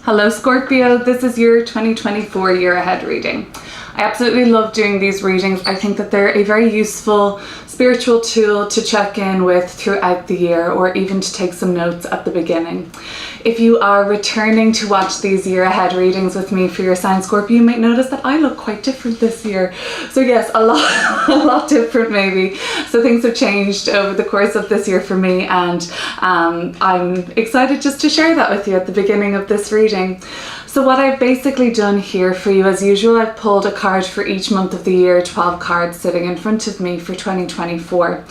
Hello Scorpio, this is your 2024 year ahead reading. I absolutely love doing these readings. I think that they're a very useful spiritual tool to check in with throughout the year, or even to take some notes at the beginning. If you are returning to watch these year ahead readings with me for your sign Scorpio, you might notice that I look quite different this year. So yes, a lot different maybe. So things have changed over the course of this year for me, and I'm excited just to share that with you at the beginning of this reading. So what I've basically done here for you, as usual, I've pulled a card for each month of the year, 12 cards sitting in front of me for 2024.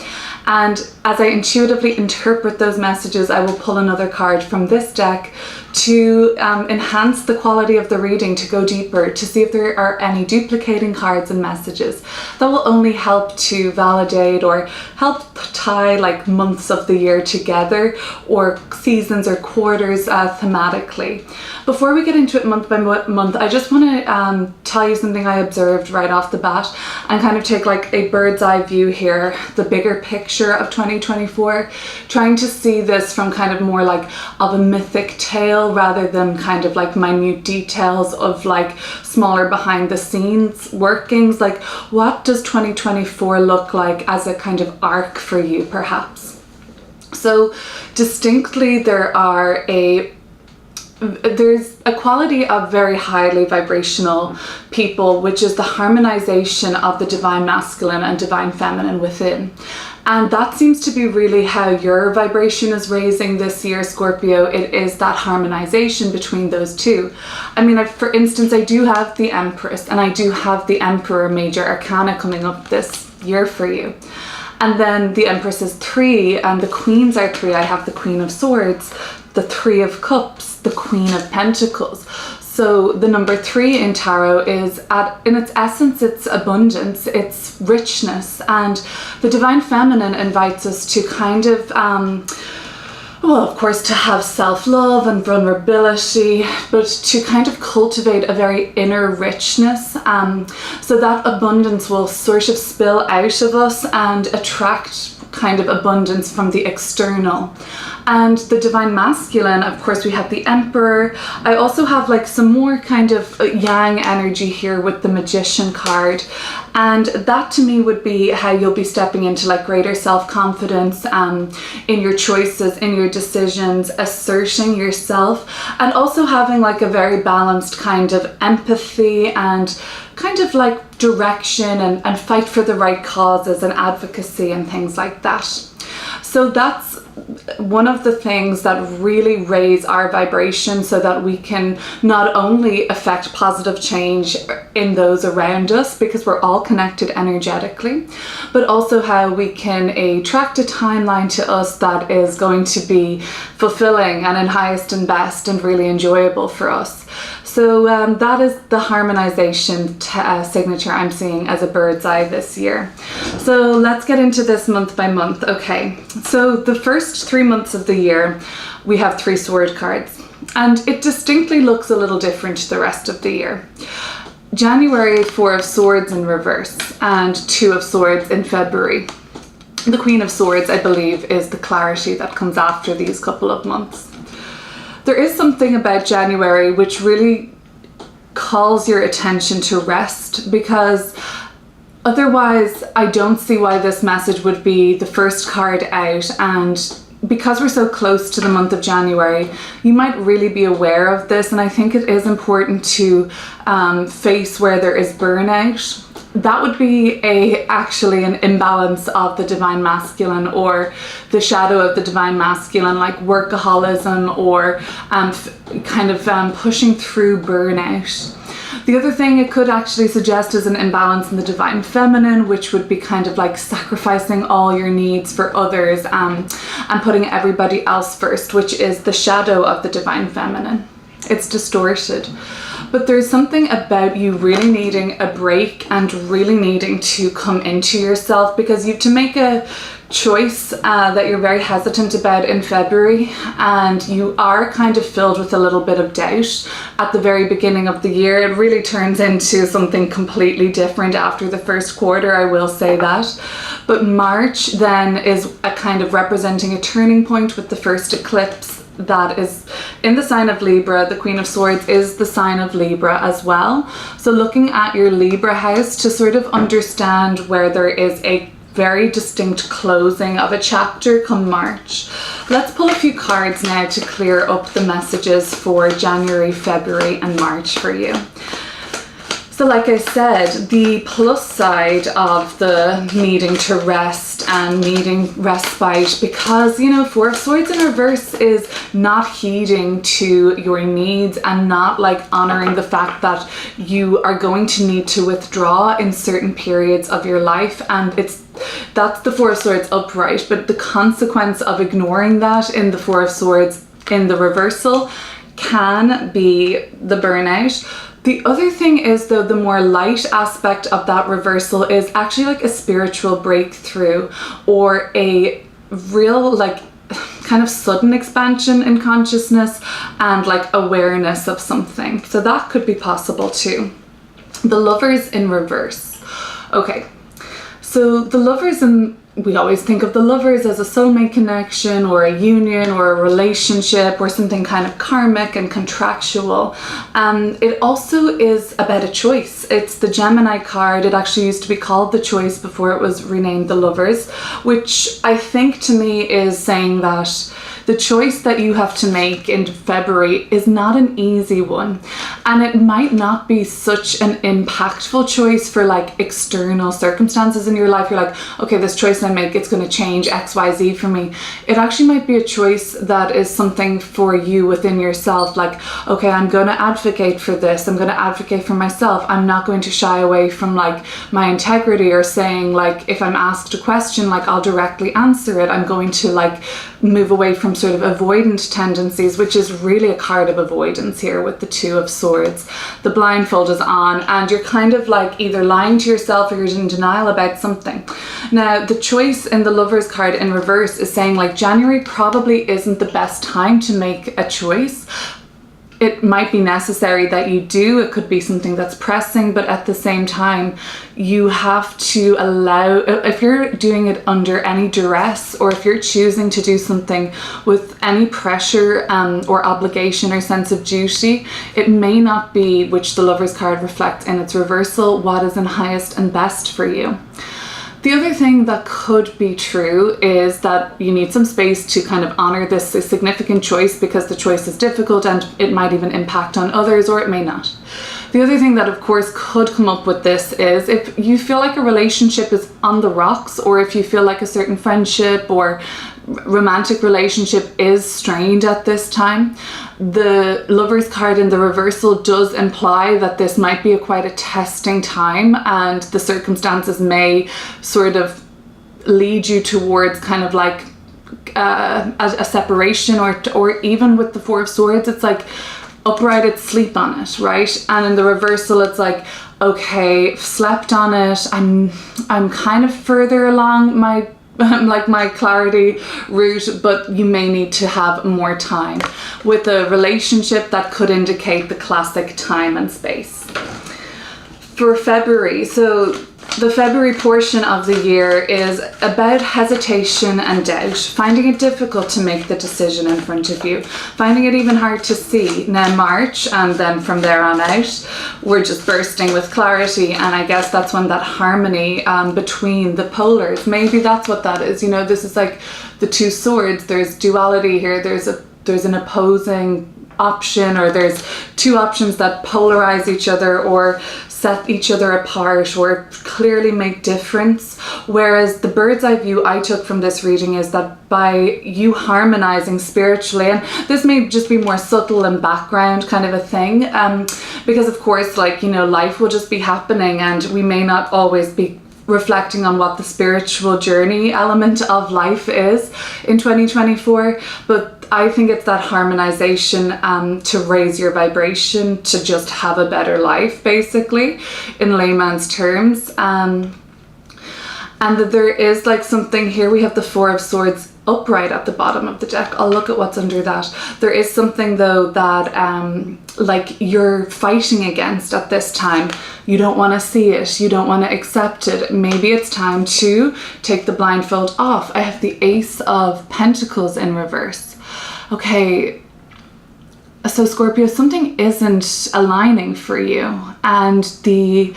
And as I intuitively interpret those messages, I will pull another card from this deck to enhance the quality of the reading, to go deeper, to see if there are any duplicating cards and messages that will only help to validate or help tie like months of the year together, or seasons or quarters thematically. Before we get into it month by month, I just want to tell you something I observed right off the bat and kind of take like a bird's eye view here, the bigger picture of 2024, trying to see this from kind of more like of a mythic tale rather than kind of like minute details of like smaller behind the scenes workings. Like, what does 2024 look like as a kind of arc for you perhaps? So distinctly there's a quality of very highly vibrational people, which is the harmonization of the divine masculine and divine feminine within. And that seems to be really how your vibration is raising this year, Scorpio. It is that harmonization between those two. I mean, for instance, I do have the Empress and I do have the Emperor Major Arcana coming up this year for you. And then the Empress is 3 and the Queens are 3. I have the Queen of Swords, the 3 of Cups, the Queen of Pentacles. So the number 3 in tarot is, in its essence, it's abundance, it's richness, and the divine feminine invites us to kind of, well, of course, to have self-love and vulnerability, but to kind of cultivate a very inner richness, so that abundance will sort of spill out of us and attract kind of abundance from the external. And the divine masculine, of course, we have the Emperor. I also have like some more kind of yang energy here with the Magician card, and that to me would be how you'll be stepping into like greater self-confidence in your choices, in your decisions, asserting yourself, and also having like a very balanced kind of empathy and kind of like direction and fight for the right causes and advocacy and things like that. So that's one of the things that really raise our vibration, so that we can not only affect positive change in those around us, because we're all connected energetically, but also how we can attract a timeline to us that is going to be fulfilling and in highest and best and really enjoyable for us. So that is the harmonization signature I'm seeing as a bird's eye this year. So let's get into this month by month. Okay, so the first 3 months of the year, we have 3 sword cards, and it distinctly looks a little different to the rest of the year. January, 4 of Swords in reverse, and 2 of Swords in February. The Queen of Swords, I believe, is the clarity that comes after these couple of months. There is something about January which really calls your attention to rest, because otherwise I don't see why this message would be the first card out. And because we're so close to the month of January, you might really be aware of this, and I think it is important to face where there is burnout. That would be actually an imbalance of the divine masculine, or the shadow of the divine masculine, like workaholism or kind of pushing through burnout. The other thing it could actually suggest is an imbalance in the divine feminine, which would be kind of like sacrificing all your needs for others and putting everybody else first, which is the shadow of the divine feminine. It's distorted. But there's something about you really needing a break and really needing to come into yourself, because you have to make a choice that you're very hesitant about in February, and you are kind of filled with a little bit of doubt at the very beginning of the year. It really turns into something completely different after the first quarter, I will say that. But March then is a kind of representing a turning point with the first eclipse that is in the sign of Libra. The Queen of Swords is the sign of Libra as well. So looking at your Libra house to sort of understand where there is a very distinct closing of a chapter come March. Let's pull a few cards now to clear up the messages for January, February and March for you. So like I said, the plus side of the needing to rest and needing respite, because, you know, Four of Swords in reverse is not heeding to your needs and not like honoring the fact that you are going to need to withdraw in certain periods of your life. And that's the Four of Swords upright, but the consequence of ignoring that in the Four of Swords in the reversal can be the burnout. The other thing is, though, the more light aspect of that reversal is actually like a spiritual breakthrough or a real like kind of sudden expansion in consciousness and like awareness of something. So that could be possible too. The Lovers in reverse. Okay, so the Lovers we always think of the Lovers as a soulmate connection or a union or a relationship or something kind of karmic and contractual. It also is about a choice. It's the Gemini card. It actually used to be called the Choice before it was renamed the Lovers, which I think to me is saying that the choice that you have to make in February is not an easy one. And it might not be such an impactful choice for like external circumstances in your life. You're like, okay, this choice I make, it's going to change X, Y, Z for me. It actually might be a choice that is something for you within yourself. Like, okay, I'm going to advocate for this. I'm going to advocate for myself. I'm not going to shy away from like my integrity or saying like, if I'm asked a question, like I'll directly answer it. I'm going to like move away from sort of avoidant tendencies, which is really a card of avoidance here with the Two of Swords. The blindfold is on and you're kind of like either lying to yourself or you're in denial about something. Now, the Choice in the Lovers card in reverse is saying like January probably isn't the best time to make a choice. It might be necessary that you do. It could be something that's pressing, but at the same time, you have to allow, if you're doing it under any duress or if you're choosing to do something with any pressure or obligation or sense of duty, it may not be, which the Lovers card reflects in its reversal, what is in highest and best for you. The other thing that could be true is that you need some space to kind of honor this significant choice because the choice is difficult and it might even impact on others or it may not. The other thing that of course could come up with this is if you feel like a relationship is on the rocks or if you feel like a certain friendship or romantic relationship is strained at this time, the Lovers card in the reversal does imply that this might be quite a testing time and the circumstances may sort of lead you towards kind of like a separation or even with the Four of Swords, it's like upright, it's sleep on it, right? And in the reversal, it's like, okay, slept on it. I'm kind of further along my clarity route, but you may need to have more time. With a relationship, that could indicate the classic time and space. For February, so the February portion of the year is about hesitation and doubt, finding it difficult to make the decision in front of you, finding it even hard to see. Now March, and then from there on out, we're just bursting with clarity, and I guess that's when that harmony between the polars, maybe that's what that is. You know, this is like the Two Swords, there's duality here, there's an opposing option, or there's two options that polarize each other or set each other apart or clearly make difference. Whereas the bird's eye view I took from this reading is that by you harmonizing spiritually, and this may just be more subtle and background kind of a thing, because of course, like, you know, life will just be happening and we may not always be reflecting on what the spiritual journey element of life is in 2024, but I think it's that harmonization to raise your vibration, to just have a better life, basically, in layman's terms. And that there is like something here, we have the Four of Swords upright at the bottom of the deck. I'll look at what's under that. There is something though that like you're fighting against at this time. You don't want to see it, you don't want to accept it. Maybe it's time to take the blindfold off. I have the Ace of Pentacles in reverse. okay, so Scorpio, something isn't aligning for you, and it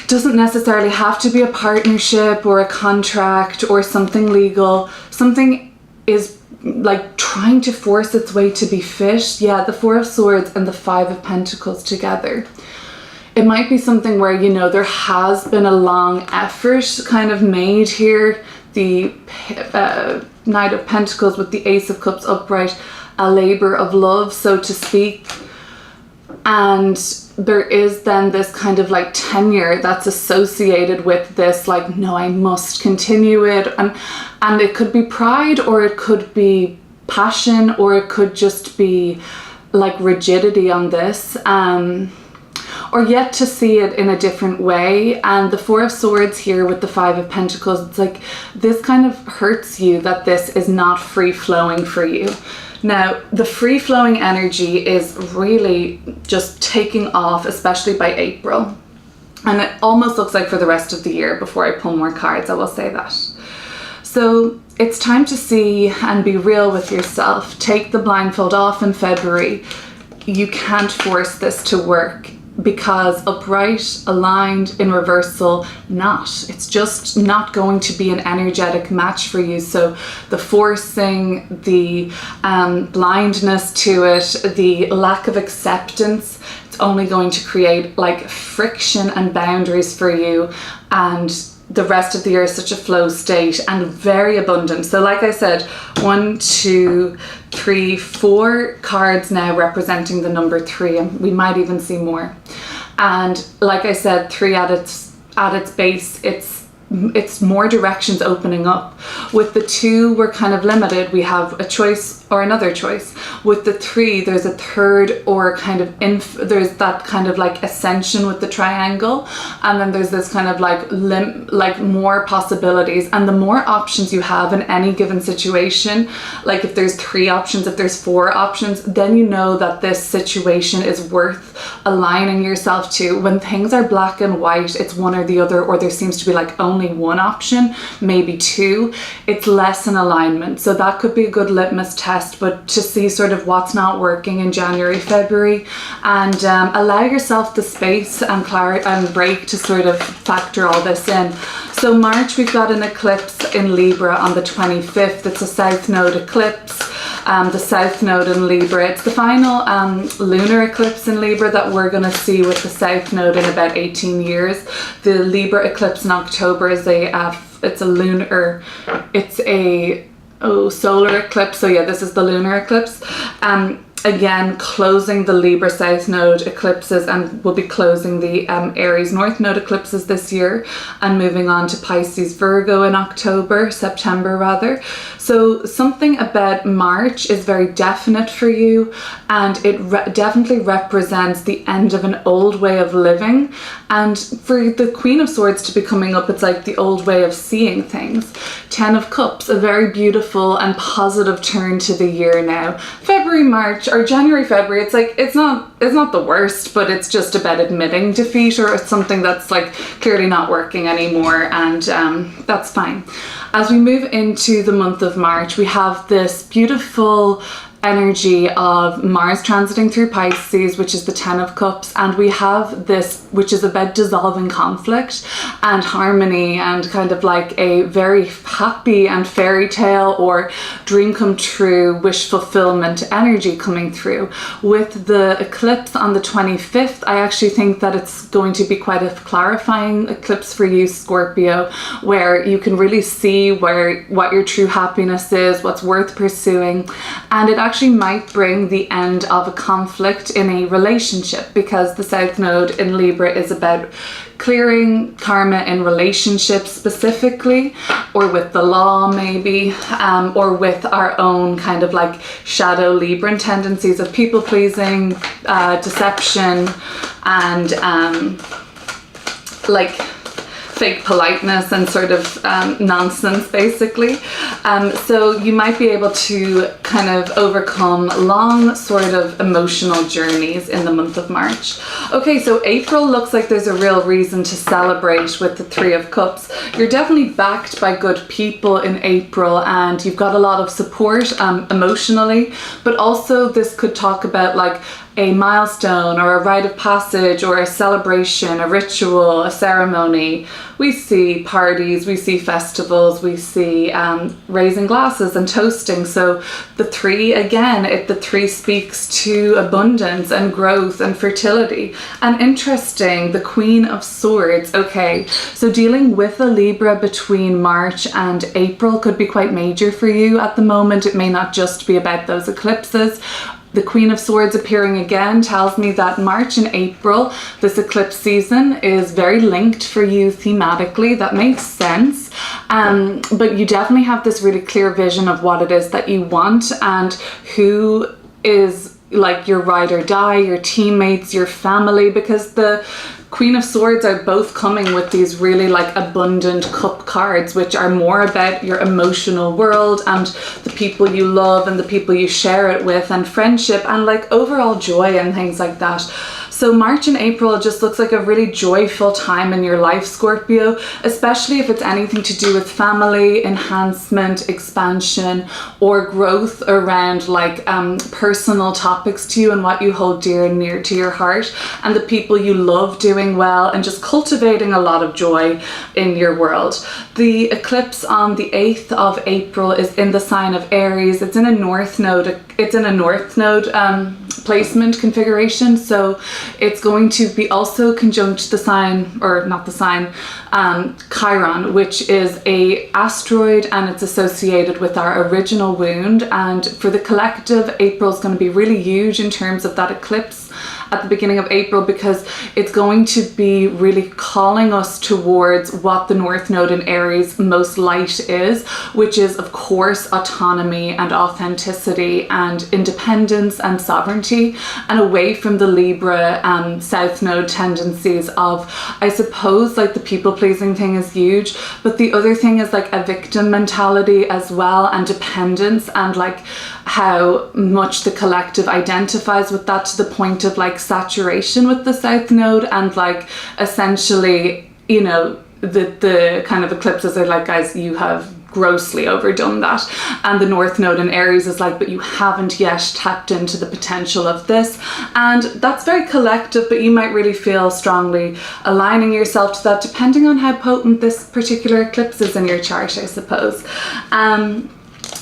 doesn't necessarily have to be a partnership or a contract or something legal. Something is like trying to force its way to be fit. Yeah, the Four of Swords and the Five of Pentacles together. It might be something where, you know, there has been a long effort kind of made here. The Knight of Pentacles with the Ace of Cups upright, a labor of love, so to speak. And there is then this kind of like tenure that's associated with this, like, no, I must continue it. And it could be pride, or it could be passion, or it could just be like rigidity on this. Or yet to see it in a different way. And the Four of Swords here with the Five of Pentacles, it's like this kind of hurts you that this is not free flowing for you. Now, the free flowing energy is really just taking off, especially by April. And it almost looks like for the rest of the year before I pull more cards, I will say that. So it's time to see and be real with yourself. Take the blindfold off in February. You can't force this to work, because upright, aligned, in reversal, not. It's just not going to be an energetic match for you. So the forcing, the blindness to it, the lack of acceptance, it's only going to create like friction and boundaries for you. And the rest of the year is such a flow state and very abundant. So like I said, 1, 2, 3, 4 cards now representing the number 3, and we might even see more. And like I said, 3 at its base, it's more directions opening up. With the 2, we're kind of limited. We have a choice or another choice. With the 3, there's a third, or kind of there's that kind of like ascension with the triangle, and then there's this kind of like more possibilities. And the more options you have in any given situation, like if there's 3 options, if there's 4 options, then you know that this situation is worth aligning yourself to. When things are black and white, it's one or the other, or there seems to be like only one option, maybe 2, it's less in alignment. So that could be a good litmus test, but to see sort of what's not working in January, February, and allow yourself the space and clarity and break to sort of factor all this in. So March, we've got an eclipse in Libra on the 25th. It's a South Node eclipse. The South Node in Libra. It's the final lunar eclipse in Libra that we're going to see with the South Node in about 18 years. The Libra eclipse in October is solar eclipse. So yeah, this is the lunar eclipse. Again, closing the Libra South Node eclipses, and we'll be closing the Aries North Node eclipses this year, and moving on to Pisces Virgo in September rather. So something about March is very definite for you, and it definitely represents the end of an old way of living. And for the Queen of Swords to be coming up, it's like the old way of seeing things. 10 of Cups, a very beautiful and positive turn to the year now. February, March, or January, February, it's like it's not the worst, but it's just about admitting defeat, or it's something that's like clearly not working anymore, and that's fine. As we move into the month of March, we have this beautiful energy of Mars transiting through Pisces, which is the 10 of Cups, and we have this, which is about dissolving conflict and harmony, and kind of like a very happy and fairy tale or dream come true, wish fulfillment energy coming through. With the eclipse on the 25th, I actually think that it's going to be quite a clarifying eclipse for you, Scorpio, where you can really see what your true happiness is, what's worth pursuing, and it actually might bring the end of a conflict in a relationship, because the South Node in Libra is about clearing karma in relationships specifically, or with the law maybe, or with our own kind of like shadow Libran tendencies of people pleasing, deception, and like fake politeness and sort of nonsense, basically. So you might be able to kind of overcome long sort of emotional journeys in the month of March. Okay, so April looks like there's a real reason to celebrate with the Three of Cups. You're definitely backed by good people in April, and you've got a lot of support emotionally, but also this could talk about like a milestone or a rite of passage or a celebration, a ritual, a ceremony. We see parties, we see festivals, we see raising glasses and toasting. So the three, again, the three speaks to abundance and growth and fertility. And interesting, the Queen of Swords. Okay, so dealing with a Libra between March and April could be quite major for you at the moment. It may not just be about those eclipses. The Queen of Swords appearing again tells me that March and April, this eclipse season, is very linked for you thematically. That makes sense. But you definitely have this really clear vision of what it is that you want and who is like your ride or die, your teammates, your family, because the Queen of Swords are both coming with these really like abundant cup cards, which are more about your emotional world and the people you love and the people you share it with and friendship and like overall joy and things like that. So March and April just looks like a really joyful time in your life, Scorpio, especially if it's anything to do with family, enhancement, expansion, or growth around like personal topics to you and what you hold dear and near to your heart and the people you love doing well and just cultivating a lot of joy in your world. The eclipse on the 8th of April is in the sign of Aries. It's in a north node. It's in a north node placement configuration, so it's going to be also conjunct the sign, or not the sign, Chiron, which is a asteroid, and it's associated with our original wound. And for the collective, April is going to be really huge in terms of that eclipse at the beginning of April, because it's going to be really calling us towards what the North Node in Aries most light is, which is of course autonomy and authenticity and independence and sovereignty, and away from the Libra South Node tendencies of, I suppose, like the people pleasing thing is huge, but the other thing is like a victim mentality as well, and dependence, and like how much the collective identifies with that to the point of like saturation with the South Node, and like essentially, you know, the kind of eclipses are like, guys, you have grossly overdone that. And the North Node in Aries is like, but you haven't yet tapped into the potential of this. And that's very collective, but you might really feel strongly aligning yourself to that depending on how potent this particular eclipse is in your chart, I suppose.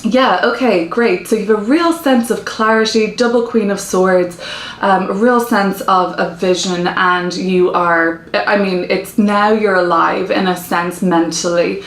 Yeah, okay, great. So you have a real sense of clarity, double Queen of Swords, a real sense of a vision, and you are, I mean, it's now you're alive in a sense mentally,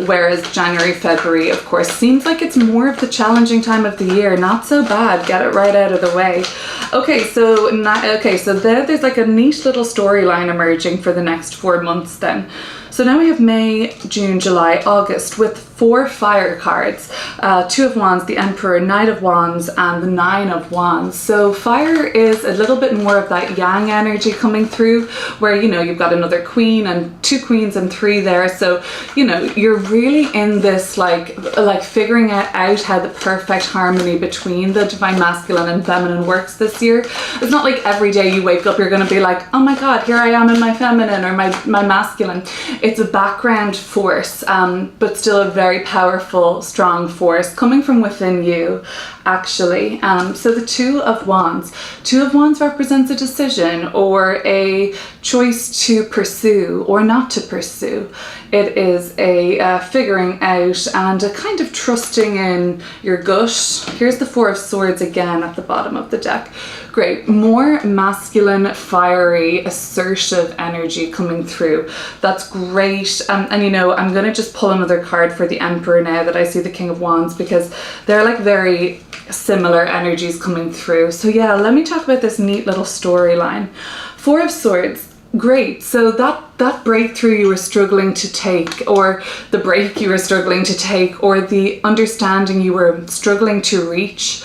whereas January, February, of course, seems like it's more of the challenging time of the year. Not so bad, get it right out of the way. Okay, so there's like a neat little storyline emerging for the next 4 months then. So now we have May, June, July, August with 4 fire cards. 2 of Wands, the Emperor, Knight of Wands, and the 9 of Wands. So fire is a little bit more of that yang energy coming through, where, you know, you've got another queen and 2 queens and 3 there. So, you know, you're really in this like figuring out how the perfect harmony between the divine masculine and feminine works this year. It's not like every day you wake up you're going to be like, oh my god, here I am in my feminine or my masculine. It's a background force, but still a very powerful, strong force coming from within you, actually. So the 2 of Wands. 2 of Wands represents a decision or a choice to pursue or not to pursue. It is a figuring out and a kind of trusting in your gut. Here's the 4 of Swords again at the bottom of the deck. Great, more masculine, fiery, assertive energy coming through. That's great. And you know, I'm gonna just pull another card for the Emperor now that I see the King of Wands, because they're like very similar energies coming through. So yeah, let me talk about this neat little storyline. 4 of Swords. Great. So that breakthrough you were struggling to take, or the break you were struggling to take, or the understanding you were struggling to reach,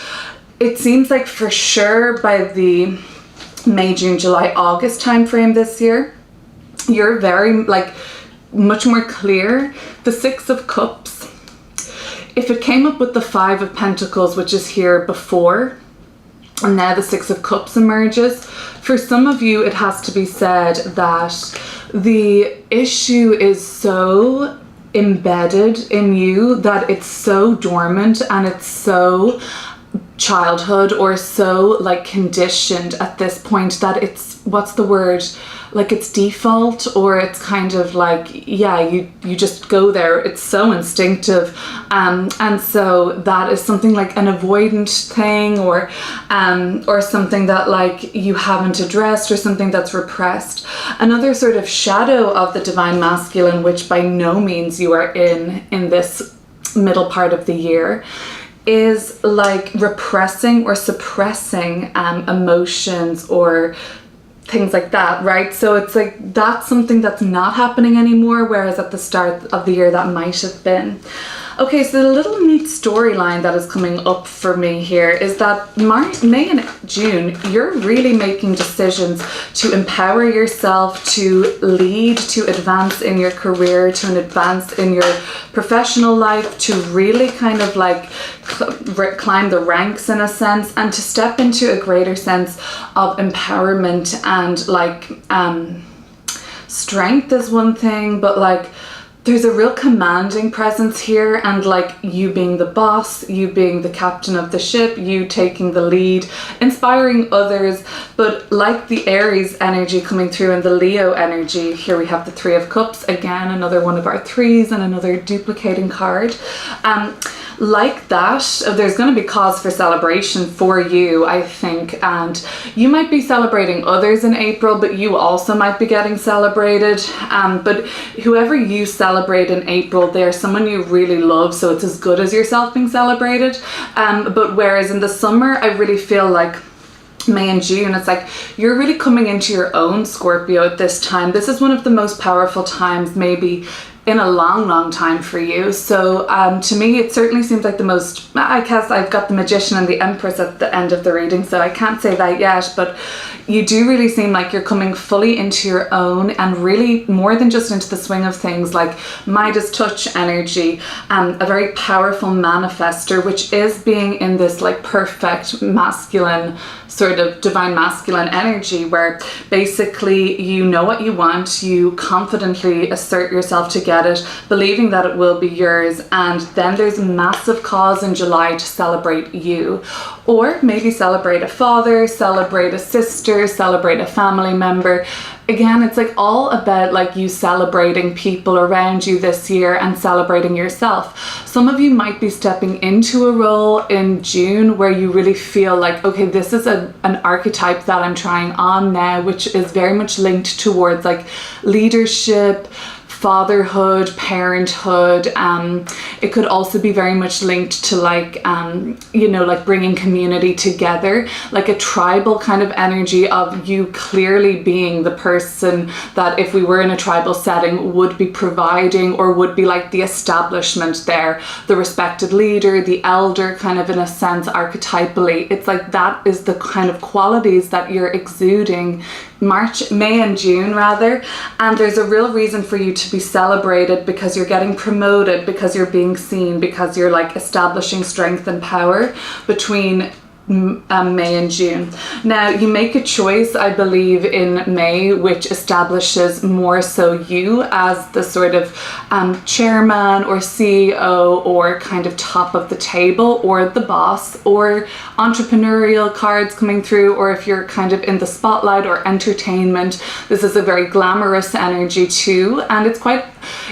it seems like for sure by the May, June, July, August time frame this year, you're very like much more clear. The Six of Cups, if it came up with the Five of Pentacles, which is here before, and now the Six of Cups emerges, for some of you, it has to be said that the issue is so embedded in you that it's so dormant and it's so childhood or so like conditioned at this point that it's, what's the word, like it's default, or it's kind of like, yeah, you just go there. It's so instinctive, and so that is something like an avoidant thing, or something that like you haven't addressed, or something that's repressed. Another sort of shadow of the divine masculine, which by no means you are in this middle part of the year, is like repressing or suppressing emotions or things like that, right? So it's like that's something that's not happening anymore, whereas at the start of the year that might have been. Okay, so the little neat storyline that is coming up for me here is that May and June, you're really making decisions to empower yourself, to lead, to advance in your career, to advance in your professional life, to really kind of like climb the ranks in a sense, and to step into a greater sense of empowerment and like strength is one thing, but like there's a real commanding presence here, and like you being the boss, you being the captain of the ship, you taking the lead, inspiring others. But like the Aries energy coming through and the Leo energy, here we have the Three of Cups, again another one of our threes and another duplicating card. Like that, there's going to be cause for celebration for you, I think, and you might be celebrating others in April, but you also might be getting celebrated. But whoever you celebrate in April, they're someone you really love, so it's as good as yourself being celebrated. But whereas in the summer, I really feel like May and June, it's like you're really coming into your own, Scorpio, at this time. This is one of the most powerful times maybe in a long time for you. So to me, it certainly seems like the most, I guess I've got the Magician and the Empress at the end of the reading, so I can't say that yet, but you do really seem like you're coming fully into your own and really more than just into the swing of things, like Midas touch energy, a very powerful manifester, which is being in this like perfect masculine, sort of divine masculine energy, where basically you know what you want, you confidently assert yourself to get it, believing that it will be yours, and then there's massive cause in July to celebrate you, or maybe celebrate a father, celebrate a sister, celebrate a family member. Again, it's like all about like you celebrating people around you this year and celebrating yourself. Some of you might be stepping into a role in June where you really feel like, okay, this is an archetype that I'm trying on now, which is very much linked towards like leadership, fatherhood, parenthood. It could also be very much linked to like, you know, like bringing community together, like a tribal kind of energy of you clearly being the person that if we were in a tribal setting would be providing, or would be like the establishment there, the respected leader, the elder, kind of in a sense archetypally. It's like that is the kind of qualities that you're exuding May and June rather, and there's a real reason for you to be celebrated because you're getting promoted, because you're being seen, because you're like establishing strength and power between May and June. Now you make a choice, I believe, in May which establishes more so you as the sort of chairman or CEO or kind of top of the table, or the boss, or entrepreneurial cards coming through, or if you're kind of in the spotlight or entertainment, this is a very glamorous energy too, and it's quite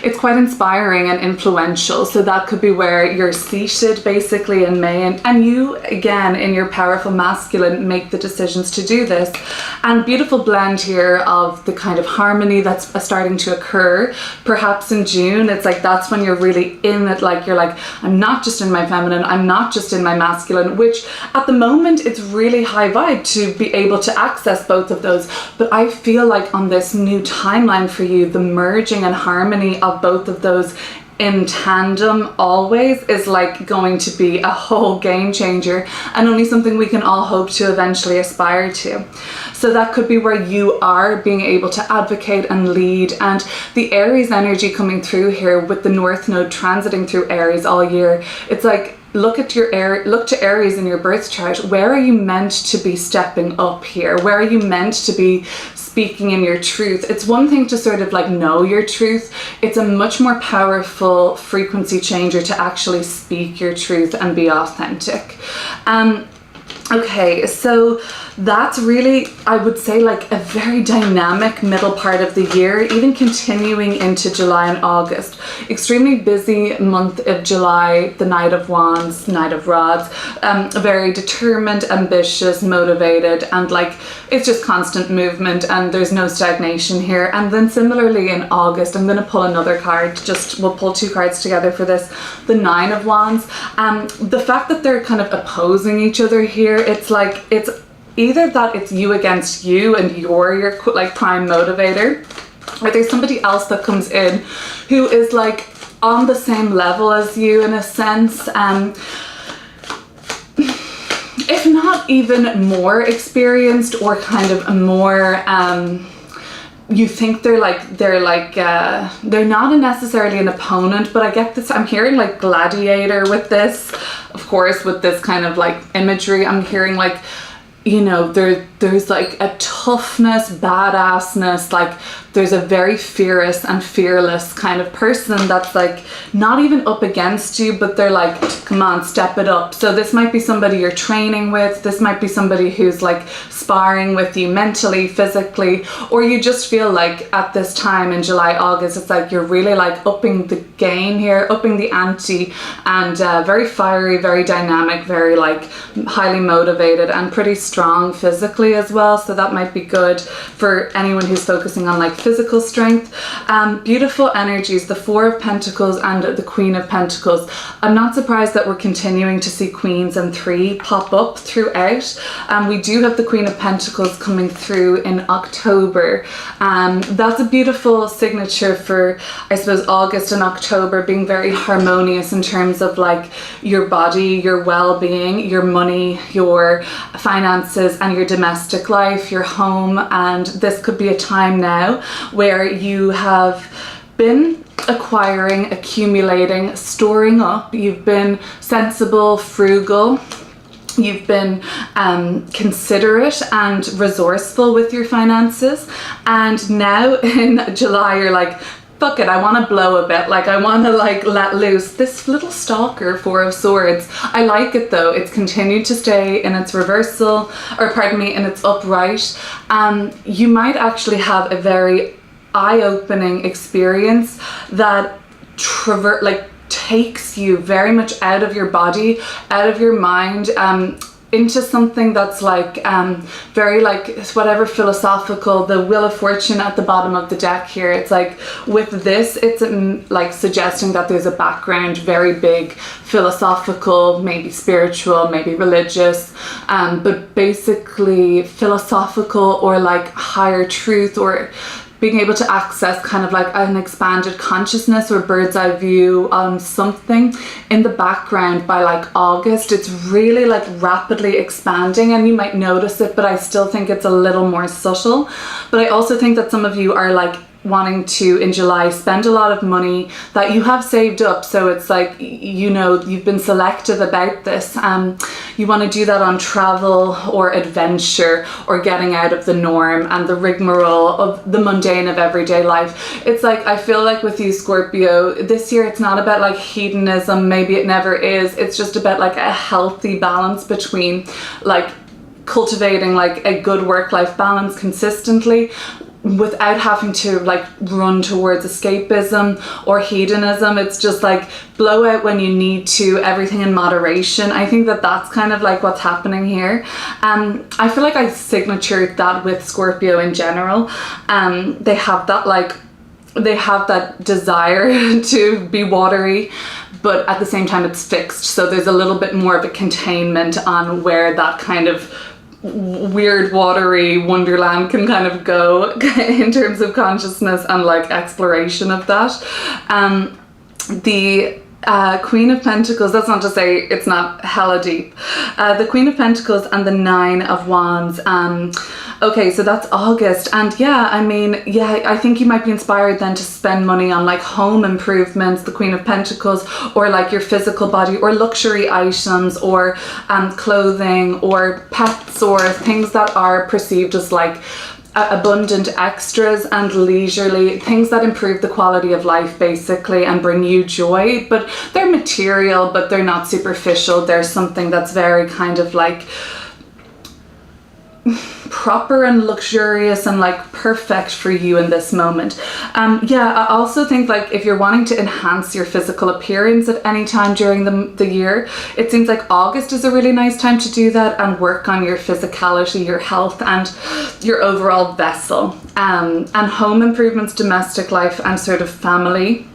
inspiring and influential. So that could be where you're seated basically in May, and you again in your powerful masculine make the decisions to do this. And beautiful blend here of the kind of harmony that's starting to occur. Perhaps in June, it's like that's when you're really in it, like you're like, I'm not just in my feminine, I'm not just in my masculine, which at the moment it's really high vibe to be able to access both of those. But I feel like on this new timeline for you, the merging and harmony of both of those in tandem always is like going to be a whole game changer, and only something we can all hope to eventually aspire to. So that could be where you are being able to advocate and lead. And the Aries energy coming through here with the North Node transiting through Aries all year, it's like, look to Aries in your birth chart. Where are you meant to be stepping up here? Where are you meant to be speaking in your truth? It's one thing to sort of like know your truth. It's a much more powerful frequency changer to actually speak your truth and be authentic. Okay, so that's really, I would say, like a very dynamic middle part of the year, even continuing into July and August. Extremely busy month of July, the Knight of Wands, Knight of Rods, very determined, ambitious, motivated, and like it's just constant movement and there's no stagnation here. And then similarly in August, I'm going to pull another card, we'll pull two cards together for this, the Nine of Wands. The fact that they're kind of opposing each other here, it's like, it's either that it's you against you and you're your like prime motivator, or there's somebody else that comes in who is like on the same level as you in a sense, if not even more experienced, or kind of a more you think they're not necessarily an opponent, but I get this, I'm hearing like gladiator with this, of course, with this kind of like imagery. I'm hearing like, you know, there's like a toughness, badassness, like there's a very fierce and fearless kind of person that's like not even up against you, but they're like, come on, step it up. So this might be somebody you're training with, this might be somebody who's like sparring with you mentally, physically, or you just feel like at this time in July, August, it's like you're really like upping the game here, upping the ante, and very fiery, very dynamic, very like highly motivated and pretty strong physically as well. So that might be good for anyone who's focusing on like physical strength. Beautiful energies, the Four of Pentacles and the Queen of Pentacles. I'm not surprised that we're continuing to see Queens and Three pop up throughout. We do have the Queen of Pentacles coming through in October. That's a beautiful signature for, I suppose, August and October being very harmonious in terms of like your body, your well-being, your money, your finances, and your domestic life, your home. And this could be a time now where you have been acquiring, accumulating, storing up. You've been sensible, frugal. You've been considerate and resourceful with your finances. And now in July, you're like, fuck it, I want to blow a bit. Like I want to like let loose. This little stalker, Four of Swords, I like it though. It's continued to stay in its reversal, or pardon me, in its upright. You might actually have a very eye-opening experience that takes you very much out of your body, out of your mind, into something that's like very like whatever philosophical, the Wheel of Fortune at the bottom of the deck here. It's like with this, it's like suggesting that there's a background, very big philosophical, maybe spiritual, maybe religious, but basically philosophical or like higher truth, or being able to access kind of like an expanded consciousness or bird's eye view on something in the background. By like August, it's really like rapidly expanding, and you might notice it, but I still think it's a little more subtle. But I also think that some of you are like wanting to, in July, spend a lot of money that you have saved up. So it's like, you know, you've been selective about this. You want to do that on travel or adventure or getting out of the norm and the rigmarole of the mundane of everyday life. It's like, I feel like with you, Scorpio, this year it's not about like hedonism, maybe it never is. It's just about like a healthy balance between like cultivating like a good work-life balance consistently, without having to like run towards escapism or hedonism. It's just like blow out when you need to, everything in moderation. I think that that's kind of like what's happening here. I feel like I signatured that with Scorpio in general. They have that desire to be watery, but at the same time it's fixed. So there's a little bit more of a containment on where that kind of weird watery wonderland can kind of go in terms of consciousness and like exploration of that. the Queen of Pentacles, that's not to say it's not hella deep. The Queen of Pentacles and the Nine of Wands. Okay, so that's August. And yeah, I mean, yeah, I think you might be inspired then to spend money on like home improvements, the Queen of Pentacles, or like your physical body, or luxury items, or clothing, or pets, or things that are perceived as like abundant extras and leisurely things that improve the quality of life basically and bring you joy. But they're material, but they're not superficial. There's something that's very kind of like proper and luxurious and like perfect for you in this moment. Yeah, I also think like if you're wanting to enhance your physical appearance at any time during the year, it seems like August is a really nice time to do that and work on your physicality, your health, and your overall vessel. And home improvements, domestic life, and sort of family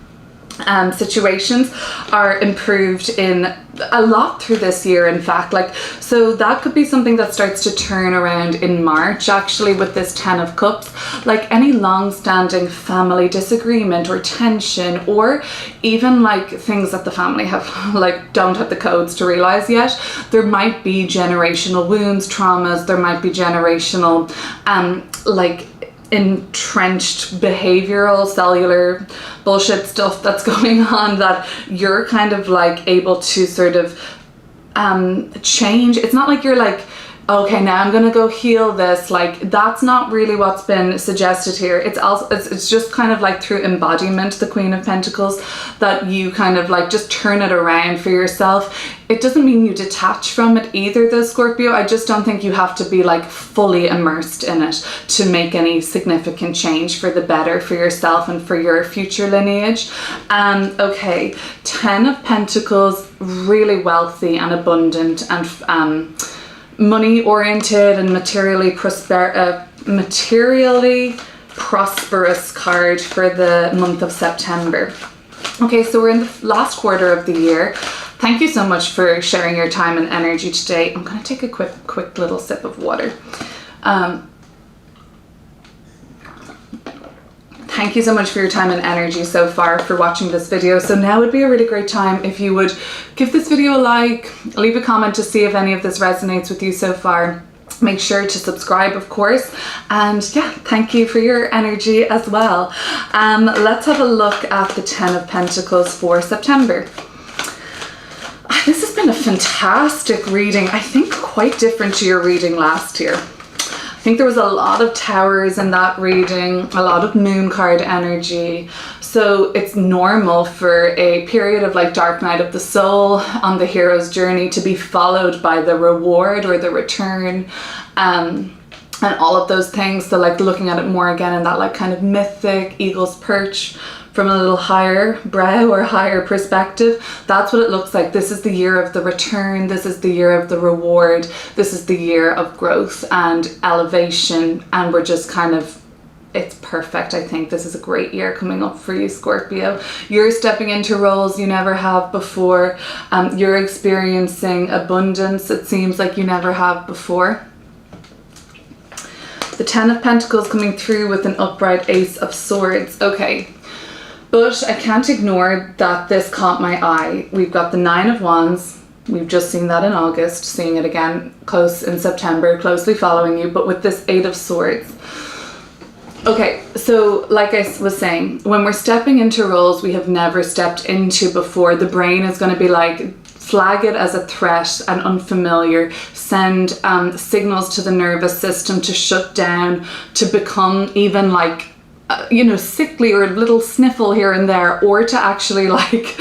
situations are improved in a lot through this year, in fact. Like, so that could be something that starts to turn around in March actually with this 10 of Cups. Like any long-standing family disagreement or tension, or even like things that the family have like don't have the codes to realize yet. There might be generational wounds, traumas, there might be generational like entrenched behavioral cellular bullshit stuff that's going on that you're kind of like able to sort of change. It's not like you're like, okay, now I'm gonna go heal this. Like, that's not really what's been suggested here. It's also, it's just kind of like through embodiment, the Queen of Pentacles, that you kind of like just turn it around for yourself. It doesn't mean you detach from it either though, Scorpio. I just don't think you have to be like fully immersed in it to make any significant change for the better for yourself and for your future lineage. Okay, 10 of Pentacles, really wealthy and abundant and money oriented and materially prosperous card for the month of September. Okay, so we're in the last quarter of the year. Thank you so much for sharing your time and energy today. I'm going to take a quick little sip of water. Thank you so much for your time and energy so far for watching this video. So now would be a really great time if you would give this video a like, leave a comment to see if any of this resonates with you so far. Make sure to subscribe, of course. And yeah, thank you for your energy as well. Let's have a look at the 10 of Pentacles for September. This has been a fantastic reading. I think quite different to your reading last year. I think there was a lot of towers in that reading, a lot of moon card energy. So it's normal for a period of like dark night of the soul on the hero's journey to be followed by the reward or the return, and all of those things. So like looking at it more again in that like kind of mythic eagle's perch from a little higher brow or higher perspective. That's what it looks like. This is the year of the return. This is the year of the reward. This is the year of growth and elevation. And we're just kind of, it's perfect. I think this is a great year coming up for you, Scorpio. You're stepping into roles you never have before. You're experiencing abundance, it seems like you never have before. The 10 of Pentacles coming through with an upright Ace of Swords. Okay. But I can't ignore that this caught my eye. We've got the 9 of Wands. We've just seen that in August, seeing it again close in September, closely following you, but with this 8 of Swords. Okay, so like I was saying, when we're stepping into roles we have never stepped into before, the brain is going to be like, flag it as a threat and unfamiliar, send signals to the nervous system to shut down, to become even like, you know, sickly or a little sniffle here and there, or to actually like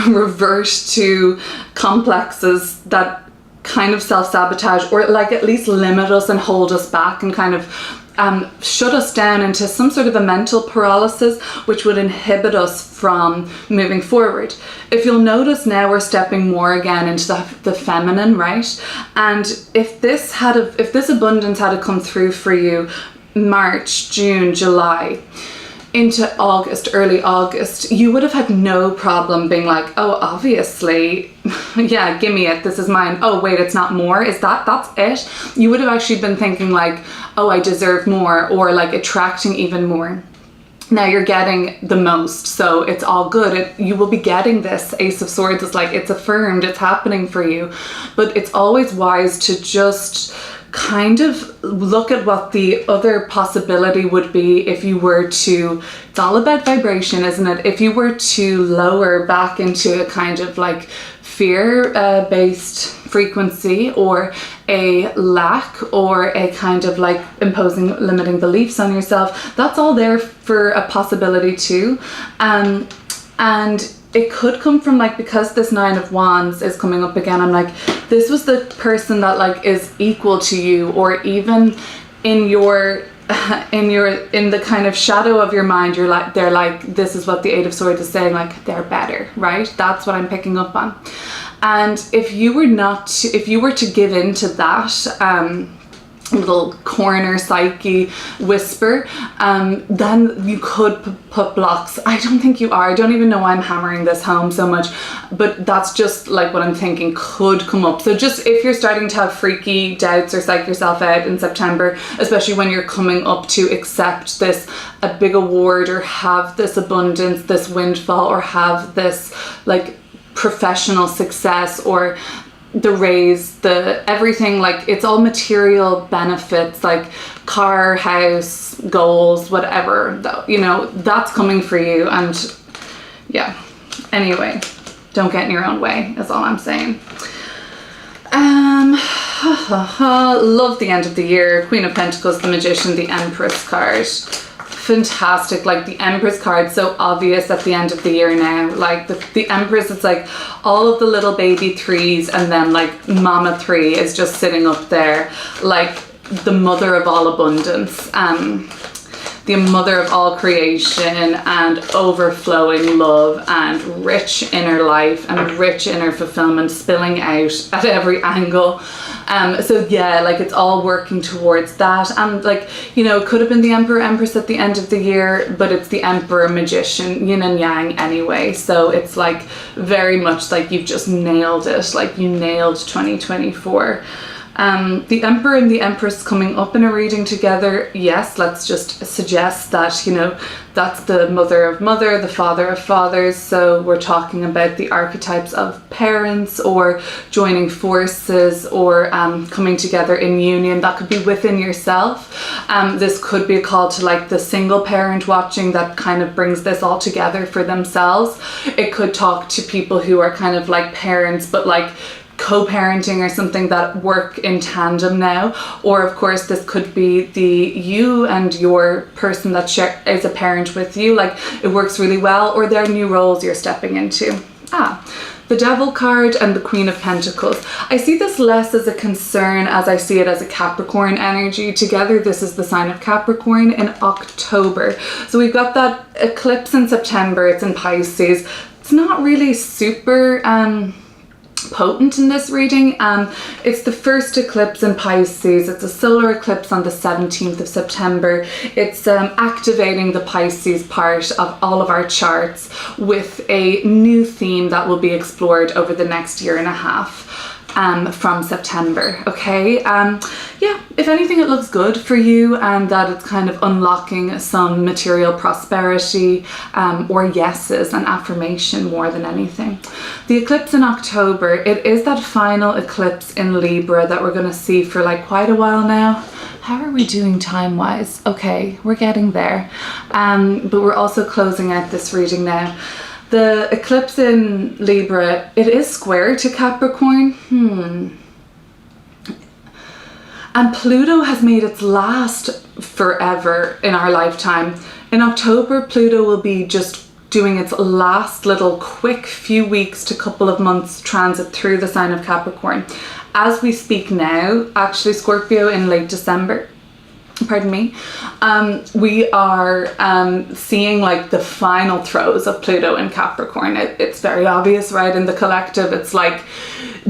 revert to complexes that kind of self-sabotage, or like at least limit us and hold us back and kind of shut us down into some sort of a mental paralysis, which would inhibit us from moving forward. If you'll notice now, we're stepping more again into the feminine, right? And if this abundance had to come through for you March, June, July, into August, early August, you would have had no problem being like, oh, obviously, yeah, give me it, this is mine. Oh, wait, it's not more? Is that's it? You would have actually been thinking like, oh, I deserve more, or like attracting even more. Now you're getting the most, so it's all good. You will be getting this Ace of Swords. It's like, it's affirmed, it's happening for you. But it's always wise to just kind of look at what the other possibility would be if you were to, it's all about vibration, isn't it? If you were to lower back into a kind of like fear-based frequency, or a lack, or a kind of like imposing limiting beliefs on yourself, that's all there for a possibility too. And it could come from like, because this Nine of Wands is coming up again, I'm like, this was the person that like is equal to you, or even in your in the kind of shadow of your mind, you're like, they're like, this is what the Eight of Swords is saying, like, they're better, right? That's what I'm picking up on. And if you were to give in to that little corner psyche whisper, then you could put blocks. I don't think you are. I don't even know why I'm hammering this home so much, but that's just like what I'm thinking could come up. So just if you're starting to have freaky doubts or psych yourself out in September, especially when you're coming up to accept a big award, or have this abundance, this windfall, or have this like professional success, or the raise, the everything, like it's all material benefits, like car, house, goals, whatever, you know, that's coming for you. And yeah, anyway, don't get in your own way is all I'm saying. Love the end of the year. Queen of Pentacles, the Magician, the Empress card. Fantastic. Like the Empress card, so obvious at the end of the year now. Like the Empress, it's like all of the little baby threes, and then like Mama 3 is just sitting up there, like the mother of all abundance, the mother of all creation, and overflowing love, and rich inner life, and rich inner fulfillment spilling out at every angle. So yeah, like it's all working towards that. And like, you know, it could have been the Emperor Empress at the end of the year, but it's the Emperor Magician, yin and yang anyway. So it's like very much like you've just nailed it, like you nailed 2024. The Emperor and the Empress coming up in a reading together, yes, let's just suggest that, you know, that's the mother of mother, the father of fathers. So we're talking about the archetypes of parents, or joining forces, or coming together in union. That could be within yourself. This could be a call to like the single parent watching that kind of brings this all together for themselves. It could talk to people who are kind of like parents, but like co-parenting or something, that work in tandem now. Or of course this could be you and your person that is a parent with you, like it works really well, or there are new roles you're stepping into. The Devil card and the Queen of Pentacles. I see this less as a concern as I see it as a Capricorn energy. Together, this is the sign of Capricorn in October. So we've got that eclipse in September. It's in Pisces. It's not really super potent in this reading. It's the first eclipse in Pisces. It's a solar eclipse on the 17th of September. It's activating the Pisces part of all of our charts with a new theme that will be explored over the next year and a half. From September, okay? Yeah, if anything, it looks good for you, and that it's kind of unlocking some material prosperity, or yeses and affirmation more than anything. The eclipse in October, it is that final eclipse in Libra that we're going to see for like quite a while now. How are we doing time-wise? Okay, we're getting there. But we're also closing out this reading now. The eclipse in Libra, it is square to Capricorn. And Pluto has made its last forever in our lifetime. In October, Pluto will be just doing its last little quick few weeks to couple of months transit through the sign of Capricorn. As we speak now, actually Scorpio in late December, pardon me, we are seeing like the final throes of Pluto in Capricorn. It's very obvious, right? In the collective, it's like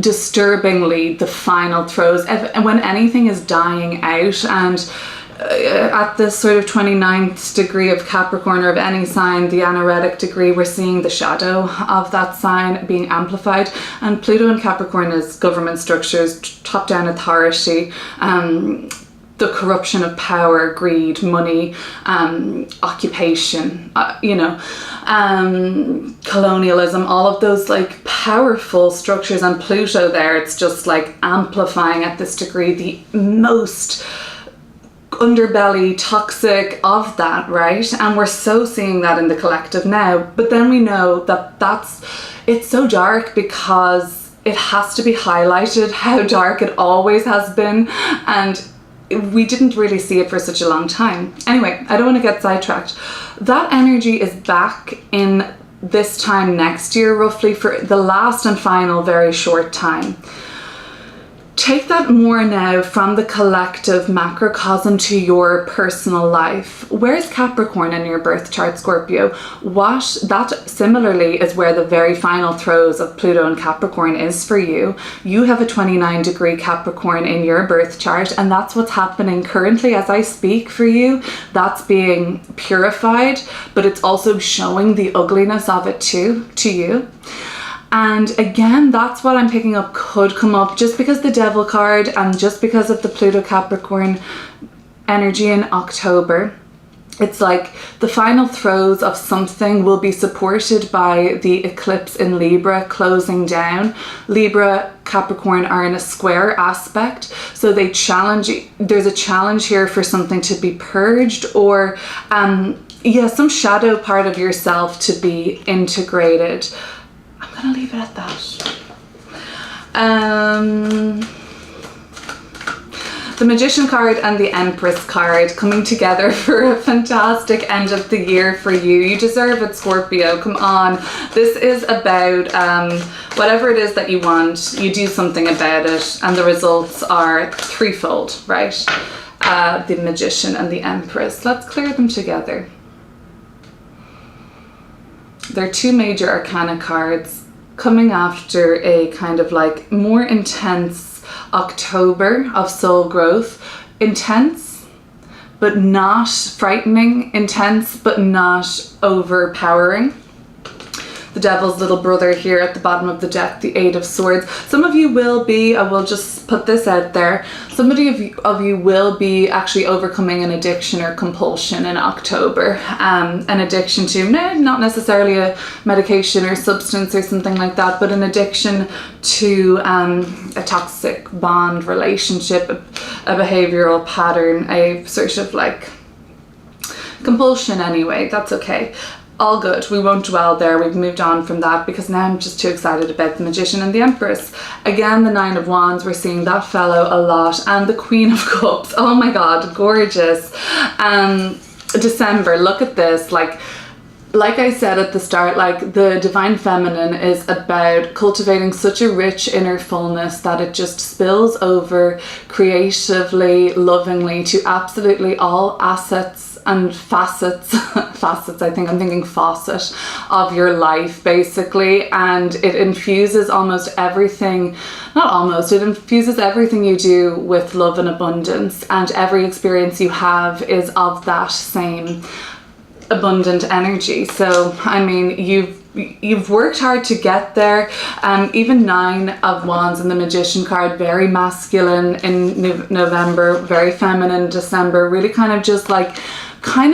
disturbingly the final throes. And when anything is dying out, and at this sort of 29th degree of Capricorn, or of any sign, the anaretic degree, we're seeing the shadow of that sign being amplified. And Pluto in Capricorn is government structures, top-down authority, the corruption of power, greed, money, occupation, colonialism, all of those like powerful structures. And Pluto there, it's just like amplifying at this degree the most underbelly toxic of that, right? And we're so seeing that in the collective now. But then we know that it's so dark because it has to be highlighted how dark it always has been, and we didn't really see it for such a long time. Anyway, I don't want to get sidetracked. That energy is back in this time next year, roughly, for the last and final very short time. Take that more now from the collective macrocosm to your personal life. Where's Capricorn in your birth chart, Scorpio? That similarly is where the very final throes of Pluto and Capricorn is for you. You have a 29-degree Capricorn in your birth chart, and that's what's happening currently as I speak for you. That's being purified, but it's also showing the ugliness of it too, to you. And again, that's what I'm picking up could come up just because the Devil card and just because of the Pluto Capricorn energy in October. It's like the final throes of something will be supported by the eclipse in Libra closing down. Libra, Capricorn are in a square aspect, so they challenge, there's a challenge here for something to be purged, or some shadow part of yourself to be integrated. I'm gonna leave it at that. The Magician card and the Empress card coming together for a fantastic end of the year for you. You deserve it, Scorpio. Come on. This is about whatever it is that you want, you do something about it, and the results are threefold, right? The Magician and the Empress. Let's clear them together. They're two major arcana cards coming after a kind of like more intense October of soul growth. Intense, but not frightening. Intense, but not overpowering. The Devil's little brother here at the bottom of the deck, the Eight of Swords. Some of you will be, I will just put this out there, somebody of you will be actually overcoming an addiction or compulsion in October. An addiction to, not necessarily a medication or substance or something like that, but an addiction to a toxic bond relationship, a behavioral pattern, a sort of like compulsion anyway. That's okay. All good. We won't dwell there. We've moved on from that because now I'm just too excited about the Magician and the Empress. Again, the Nine of Wands, we're seeing that fellow a lot, and the Queen of Cups. Oh my God, gorgeous. December, look at this. Like I said at the start, like the Divine Feminine is about cultivating such a rich inner fullness that it just spills over creatively, lovingly to absolutely all assets and facets, I think I'm thinking faucet of your life basically, and it infuses almost everything, not almost, it infuses everything you do with love and abundance, and every experience you have is of that same abundant energy. So I mean, you've worked hard to get there. Even Nine of Wands and the Magician card, very masculine in November, very feminine December, really kind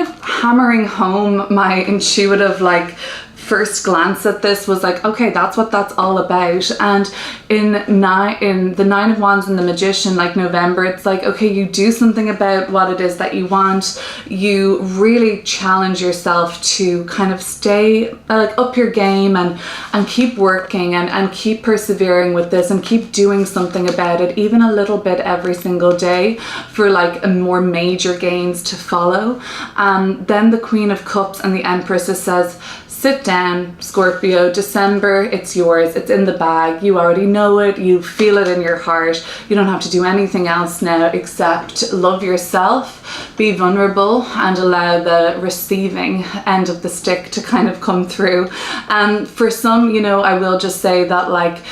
of hammering home my intuitive like first glance at this was like, okay, that's what that's all about. And in the Nine of Wands and the Magician, like November, it's like, okay, you do something about what it is that you want. You really challenge yourself to kind of stay like up your game and keep working and keep persevering with this and keep doing something about it, even a little bit every single day for like a more major gains to follow. Then the Queen of Cups and the Empress says, sit down, Scorpio. December, it's yours. It's in the bag. You already know it. You feel it in your heart. You don't have to do anything else now except love yourself, be vulnerable, and allow the receiving end of the stick to kind of come through. For some, I will just say that like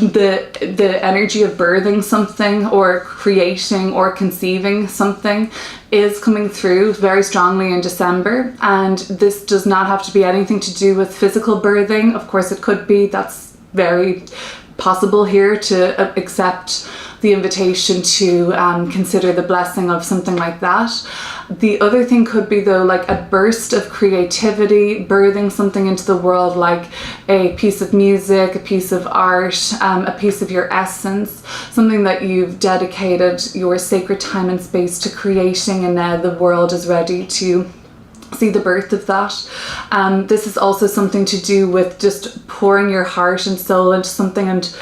the energy of birthing something or creating or conceiving something is coming through very strongly in December, and this does not have to be anything to do with physical birthing. Of course it could be, that's very possible here to accept the invitation to consider the blessing of something like that. The other thing could be though like a burst of creativity, birthing something into the world, like a piece of music, a piece of art, a piece of your essence, something that you've dedicated your sacred time and space to creating, and now the world is ready to see the birth of that. This is also something to do with just pouring your heart and soul into something. And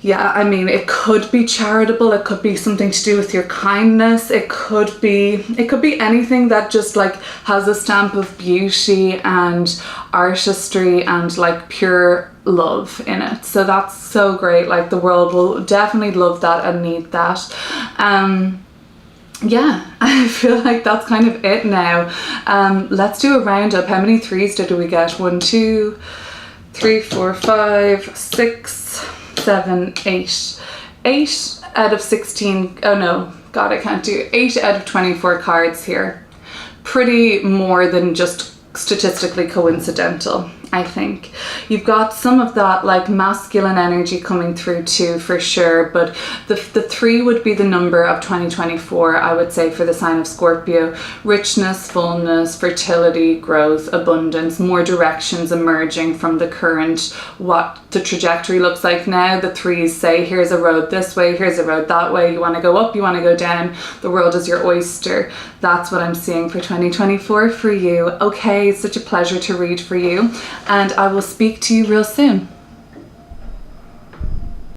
yeah, I mean, it could be charitable, it could be something to do with your kindness, it could be anything that just like has a stamp of beauty and artistry and like pure love in it. So that's so great. Like the world will definitely love that and need that. Yeah, I feel like that's kind of it now. Let's do a roundup. How many threes did we get? 1, 2, 3, 4, 5, 6, 7, 8. 8 out of 16. Oh no, God, I can't do 8 out of 24 cards here. Pretty more than just statistically coincidental, I think. You've got some of that like masculine energy coming through too, for sure, but the 3 would be the number of 2024, I would say, for the sign of Scorpio. Richness, fullness, fertility, growth, abundance, more directions emerging from the current, what the trajectory looks like now. The 3s say, here's a road this way, here's a road that way, you want to go up, you want to go down, the world is your oyster. That's what I'm seeing for 2024 for you. Okay, it's such a pleasure to read for you, and I will speak to you real soon.